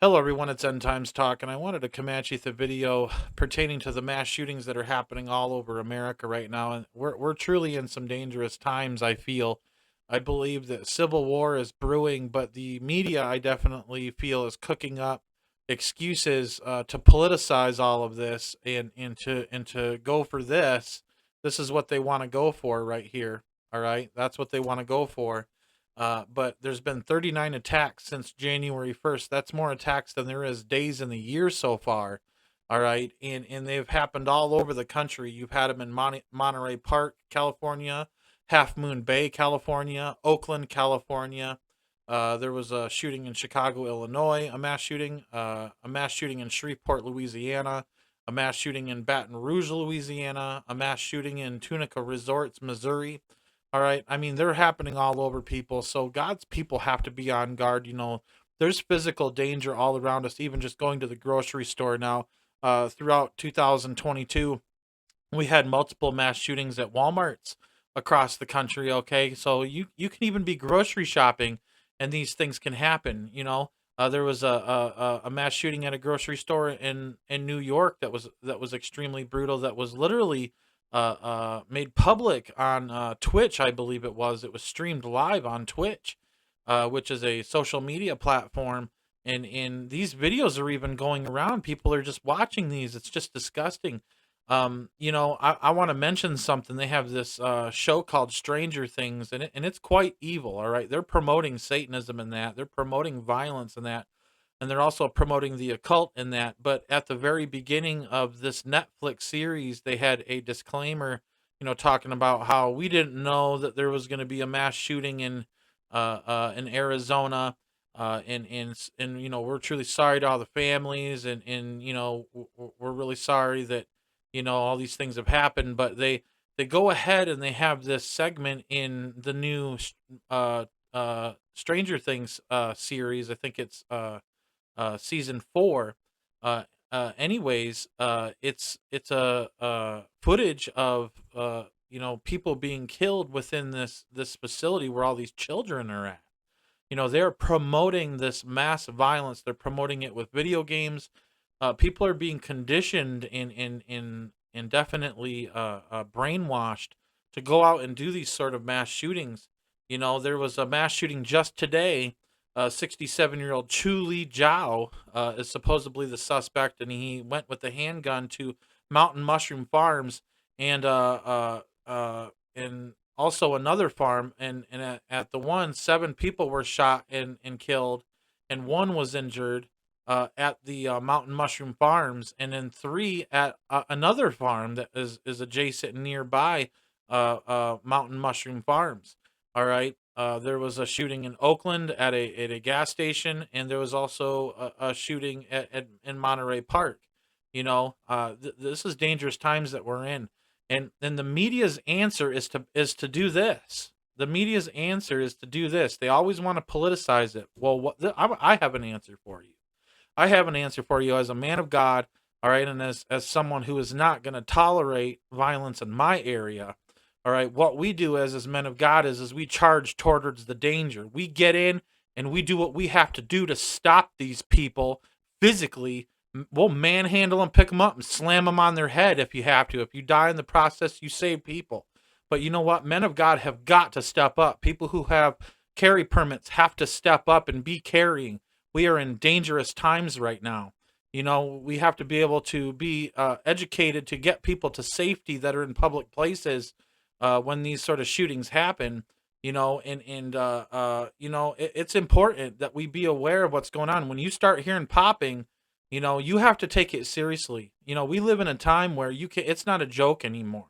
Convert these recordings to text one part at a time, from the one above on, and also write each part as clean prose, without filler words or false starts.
Hello everyone, it's End Times Talk, and I wanted to come at you with a video pertaining to the mass shootings that are happening all over America right now. And we're truly in some dangerous times, I feel. I believe that civil war is brewing, but the media, I definitely feel, is cooking up excuses to politicize all of this and to go for this. This is what they want to go for right here. All right, that's what they want to go for. But there's been 39 attacks since January 1st. That's more attacks than there is days in the year so far. All right. And they've happened all over the country. You've had them in Monterey Park, California, Half Moon Bay, California, Oakland, California. There was a shooting in Chicago, Illinois, a mass shooting in Shreveport, Louisiana, a mass shooting in Baton Rouge, Louisiana, a mass shooting in Tunica Resorts, Missouri. All right. I mean, they're happening all over people. So God's people have to be on guard. There's physical danger all around us, even just going to the grocery store now. Throughout 2022, we had multiple mass shootings at Walmarts across the country. Okay. So you can even be grocery shopping and these things can happen. There was a mass shooting at a grocery store in New York that was extremely brutal. That was literally made public on Twitch, I believe it was. It was streamed live on Twitch, which is a social media platform. And these videos are even going around. People are just watching these. It's just disgusting. I want to mention something. They have this show called Stranger Things, and it's quite evil. All right, they're promoting Satanism in that. They're promoting violence in that, and they're also promoting the occult in that. But at the very beginning of this Netflix series, they had a disclaimer, talking about how we didn't know that there was going to be a mass shooting in Arizona. And we're truly sorry to all the families, and we're really sorry that all these things have happened. But they go ahead and they have this segment in the new Stranger Things series. I think it's season 4. Anyways, it's a footage of people being killed within this facility where all these children are at. They're promoting this mass violence. They're promoting it with video games. People are being conditioned and definitely brainwashed to go out and do these sort of mass shootings. There was a mass shooting just today. 67-year-old Chu Li Jiao is supposedly the suspect, and he went with the handgun to Mountain Mushroom Farms and also another farm. And at the one, 7 people were shot and killed, and one was injured at the Mountain Mushroom Farms, and then 3 at another farm that is adjacent and nearby Mountain Mushroom Farms. All right. There was a shooting in Oakland at a gas station, and there was also a shooting in Monterey Park. This is dangerous times that we're in, and the media's answer is to do this. The media's answer is to do this. They always want to politicize it. Well, I have an answer for you. I have an answer for you as a man of God, all right, and as someone who is not going to tolerate violence in my area. All right, what we do as men of God is we charge towards the danger. We get in and we do what we have to do to stop these people physically. We'll manhandle them, pick them up, and slam them on their head if you have to. If you die in the process, you save people. But you know what? Men of God have got to step up. People who have carry permits have to step up and be carrying. We are in dangerous times right now. We have to be able to be educated to get people to safety that are in public places when these sort of shootings happen. It's important that we be aware of what's going on. When you start hearing popping, you have to take it seriously. We live in a time where it's not a joke anymore.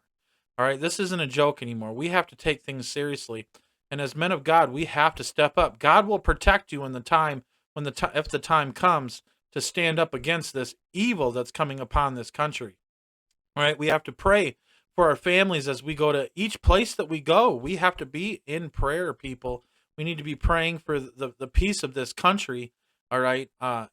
All right, this isn't a joke anymore. We have to take things seriously, and as men of God, we have to step up. God will protect you in the time if the time comes to stand up against this evil that's coming upon this country. All right, we have to pray for our families as we go to each place that we go. We have to be in prayer, people. We need to be praying for the peace of this country. All right, and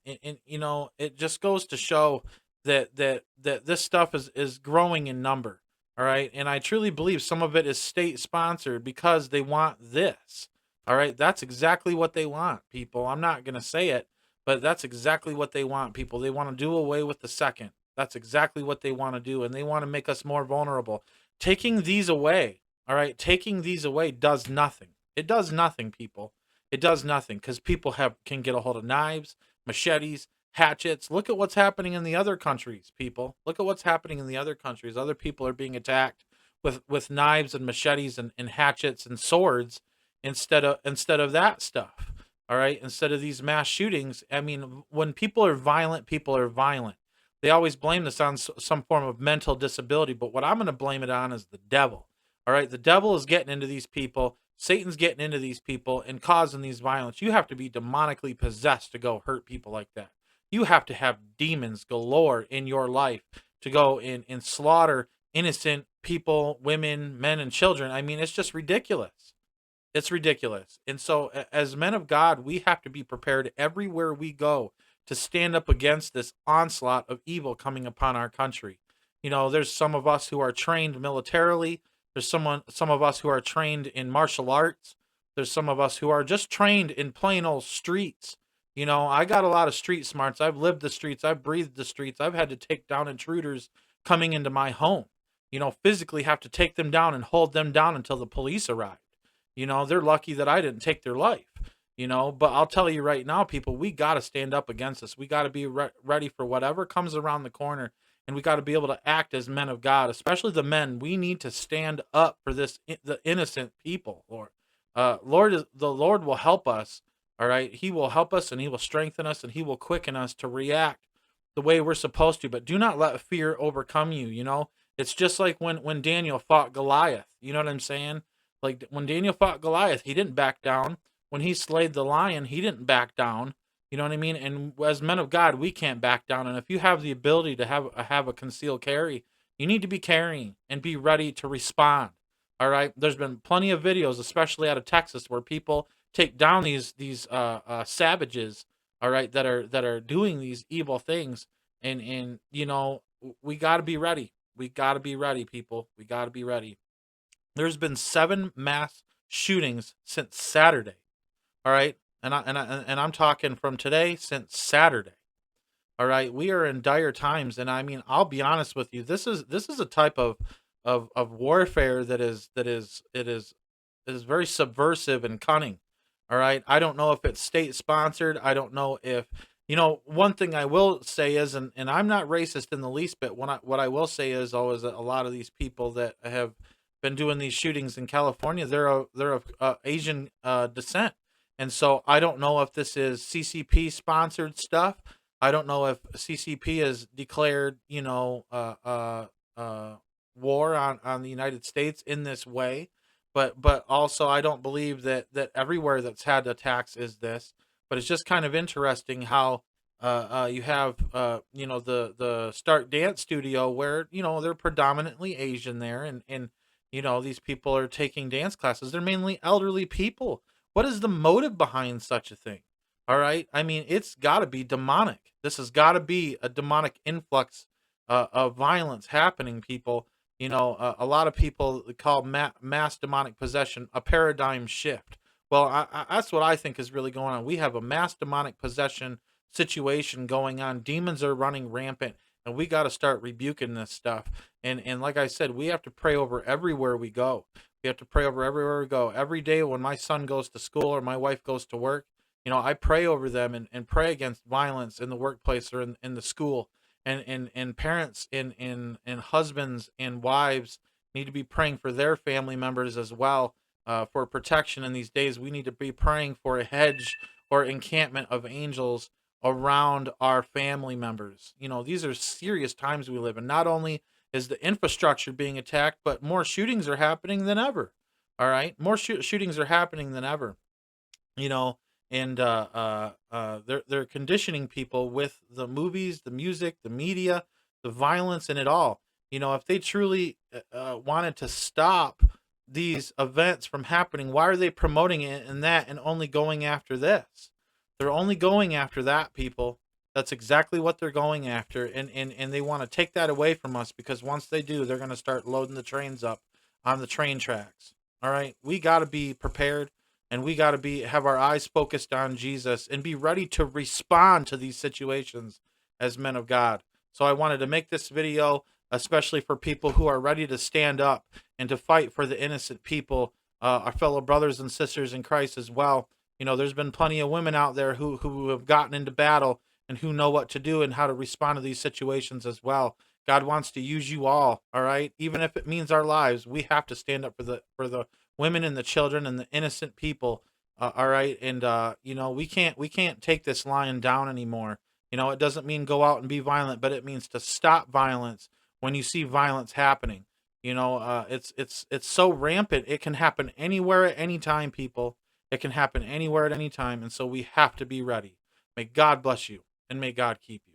it just goes to show that this stuff is growing in number. All right. And I truly believe some of it is state sponsored because they want this. All right. That's exactly what they want, people. I'm not going to say it, But that's exactly what they want, people. They want to do away with the second. That's exactly what they want to do. And they want to make us more vulnerable. Taking these away, all right, taking these away does nothing. It does nothing, people. It does nothing because people can get a hold of knives, machetes, hatchets. Look at what's happening in the other countries, people. Look at what's happening in the other countries. Other people are being attacked with knives and machetes and hatchets and swords instead of that stuff. All right, instead of these mass shootings. I mean, when people are violent, people are violent. They always blame this on some form of mental disability, but what I'm going to blame it on is the devil. All right, the devil is getting into these people. Satan's getting into these people and causing these violence. You have to be demonically possessed to go hurt people like that. You have to have demons galore in your life to go in and slaughter innocent people, women, men, and children. I mean, it's just ridiculous. It's ridiculous. And so, as men of God, we have to be prepared everywhere we go to stand up against this onslaught of evil coming upon our country. You know, there's some of us who are trained militarily. There's some of us who are trained in martial arts. There's some of us who are just trained in plain old streets. You know, I got a lot of street smarts. I've lived the streets. I've breathed the streets. I've had to take down intruders coming into my home. You know, physically have to take them down and hold them down until the police arrive. You know, they're lucky that I didn't take their life, you know, but I'll tell you right now, people, we got to stand up against this. We got to be ready for whatever comes around the corner, and we got to be able to act as men of God, especially the men. We need to stand up for the innocent people, Lord. The Lord will help us. All right. He will help us and he will strengthen us and he will quicken us to react the way we're supposed to, but do not let fear overcome you. You know, it's just like when Daniel fought Goliath, you know what I'm saying? Like when Daniel fought Goliath, he didn't back down. When he slayed the lion, he didn't back down. You know what I mean? And as men of God, we can't back down. And if you have the ability to have a concealed carry, you need to be carrying and be ready to respond. All right. There's been plenty of videos, especially out of Texas, where people take down these savages. All right, that are doing these evil things, and you know we got to be ready. We got to be ready, people. We got to be ready. There's been 7 mass shootings since Saturday. All right, and I'm talking from today since Saturday. All right, we are in dire times, and I mean, I'll be honest with you. This is a type of warfare that is very subversive and cunning. All right, I don't know if it's state sponsored. I don't know if one thing I will say is, and I'm not racist in the least bit. What I will say is, always that a lot of these people that have been doing these shootings in California, they're of Asian descent, and so I don't know if this is CCP sponsored stuff. I don't know if CCP has declared, war on the United States in this way, but also I don't believe that everywhere that's had attacks is this. But it's just kind of interesting how you have the Start Dance Studio where they're predominantly Asian there, and these people are taking dance classes. They're mainly elderly people. What is the motive behind such a thing? All right, I mean it's got to be demonic. This has got to be a demonic influx of violence happening, people. A lot of people call mass demonic possession a paradigm shift. Well, that's what I think is really going on. We have a mass demonic possession situation going on. Demons are running rampant, and we got to start rebuking this stuff. And like I said, we have to pray over everywhere we go. We have to pray over everywhere we go. Every day when my son goes to school or my wife goes to work, I pray over them and pray against violence in the workplace or in the school. And parents and husbands and wives need to be praying for their family members as well, for protection in these days. We need to be praying for a hedge or encampment of angels around our family members. These are serious times we live in. Not only is the infrastructure being attacked, but more shootings are happening than ever. All right, more shootings are happening than ever. You know, and they're conditioning people with the movies, the music, the media, the violence, and it all. If they truly wanted to stop these events from happening, why are they promoting it and that and only going after this? They're only going after that, people. That's exactly what they're going after, and they want to take that away from us, because once they do, they're going to start loading the trains up on the train tracks. All right, we got to be prepared. and we got to be have our eyes focused on Jesus and be ready to respond to these situations as men of God. So I wanted to make this video especially for people who are ready to stand up and to fight for the innocent people, our fellow brothers and sisters in Christ as well. You know, there's been plenty of women out there who have gotten into battle and who know what to do and how to respond to these situations as well. God wants to use you all right? Even if it means our lives, we have to stand up for the women and the children and the innocent people. All right, and you know, we can't take this lying down anymore. You know, it doesn't mean go out and be violent, but it means to stop violence when you see violence happening. You know, it's so rampant. It can happen anywhere at any time, people. It can happen anywhere at any time, and so we have to be ready. May God bless you, and may God keep you.